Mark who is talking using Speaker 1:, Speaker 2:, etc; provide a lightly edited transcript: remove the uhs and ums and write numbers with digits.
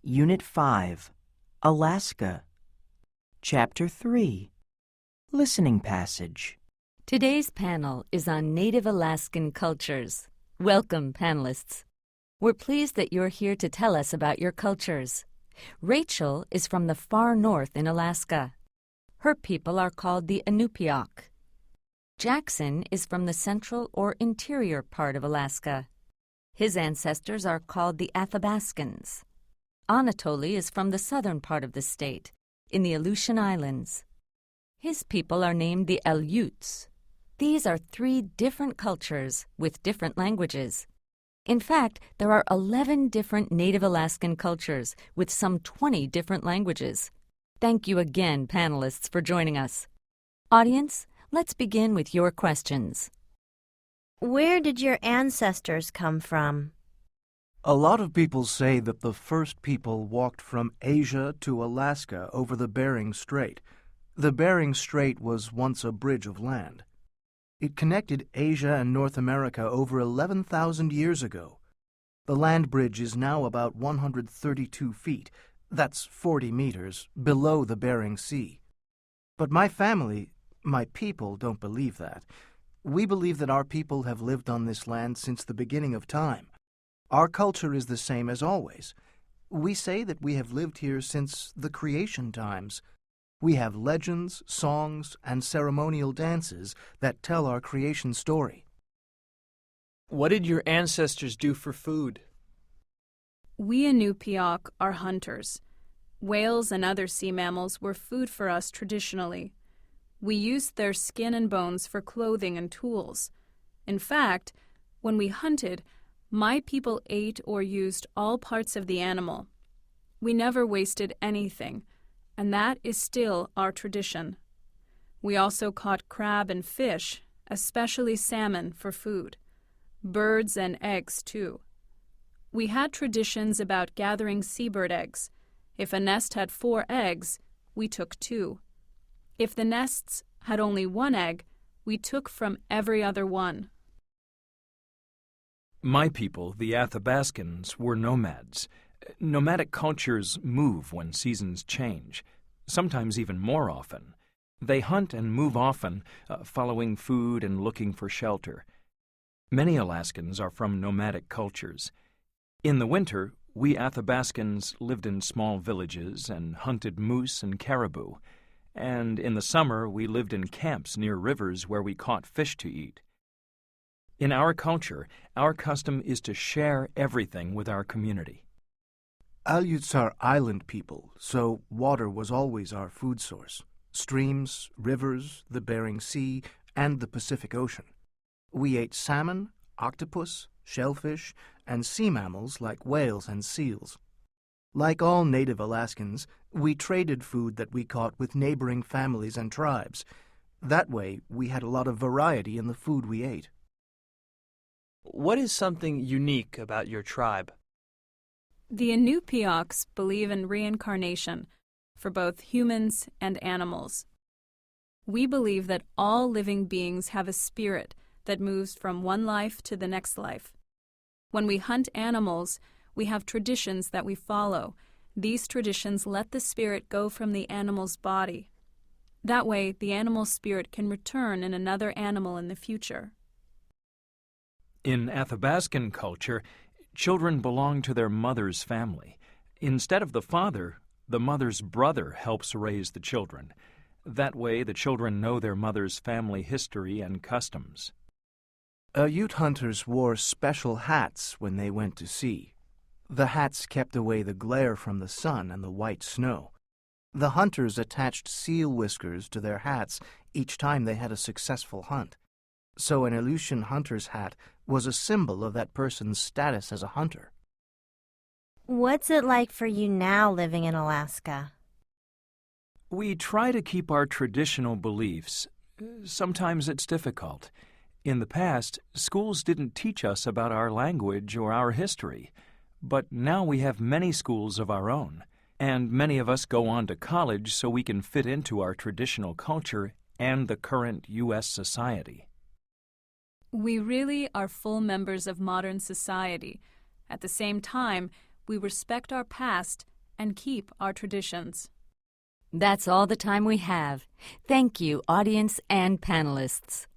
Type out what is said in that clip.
Speaker 1: Unit 5, Alaska. Chapter 3, Listening Passage.
Speaker 2: Today's panel is on Native Alaskan cultures. Welcome, panelists. We're pleased that you're here to tell us about your cultures. Rachel is from the far north in Alaska. Her people are called the Inupiaq. Jackson is from the central or interior part of Alaska. His ancestors are called the Athabascans. Anatoly is from the southern part of the state, in the Aleutian Islands. His people are named the Aleuts. These are 3 different cultures with different languages. In fact, there are 11 different Native Alaskan cultures with some 20 different languages. Thank you again, panelists, for joining us. Audience, let's begin with your questions.
Speaker 3: Where did your ancestors come from?
Speaker 4: A lot of people say that the first people walked from Asia to Alaska over the Bering Strait. The Bering Strait was once a bridge of land. It connected Asia and North America over 11,000 years ago. The land bridge is now about 132 feet, that's 40 meters, below the Bering Sea. But my family, my people, don't believe that. We believe that our people have lived on this land since the beginning of time. Our culture is the same as always. We say that we have lived here since the creation times. We have legends, songs, and ceremonial dances that tell our creation story.
Speaker 5: What did your ancestors do for food?
Speaker 6: We Inupiaq are hunters. Whales and other sea mammals were food for us traditionally. We used their skin and bones for clothing and tools. In fact, when we hunted, my people ate or used all parts of the animal. We never wasted anything, and that is still our tradition. We also caught crab and fish, especially salmon, for food. Birds and eggs, too. We had traditions about gathering seabird eggs. If a nest had 4 eggs, we took 2. If the nests had only 1 egg, we took from every other one.
Speaker 7: My people, the Athabascans, were nomads. Nomadic cultures move when seasons change, sometimes even more often. They hunt and move often, following food and looking for shelter. Many Alaskans are from nomadic cultures. In the winter, we Athabascans lived in small villages and hunted moose and caribou. And in the summer, we lived in camps near rivers where we caught fish to eat. In our culture, our custom is to share everything with our community.
Speaker 4: Aleuts are island people, so water was always our food source. Streams, rivers, the Bering Sea, and the Pacific Ocean. We ate salmon, octopus, shellfish, and sea mammals like whales and seals. Like all native Alaskans, we traded food that we caught with neighboring families and tribes. That way, we had a lot of variety in the food we ate.
Speaker 5: What is something unique about your tribe?
Speaker 6: The Inupiaqs believe in reincarnation for both humans and animals. We believe that all living beings have a spirit that moves from one life to the next life. When we hunt animals, we have traditions that we follow. These traditions let the spirit go from the animal's body. That way, the animal's spirit can return in another animal in the future.
Speaker 7: In Athabascan culture, children belong to their mother's family. Instead of the father, the mother's brother helps raise the children. That way, the children know their mother's family history and customs.
Speaker 4: Aleut hunters wore special hats when they went to sea. The hats kept away the glare from the sun and the white snow. The hunters attached seal whiskers to their hats each time they had a successful hunt. So an Aleutian hunter's hat was a symbol of that person's status as a hunter.
Speaker 3: What's it like for you now living in Alaska?
Speaker 7: We try to keep our traditional beliefs. Sometimes it's difficult. In the past, schools didn't teach us about our language or our history. But now we have many schools of our own, and many of us go on to college so we can fit into our traditional culture and the current U.S. society.
Speaker 6: We really are full members of modern society. At the same time, we respect our past and keep our traditions.
Speaker 2: That's all the time we have. Thank you, audience and panelists.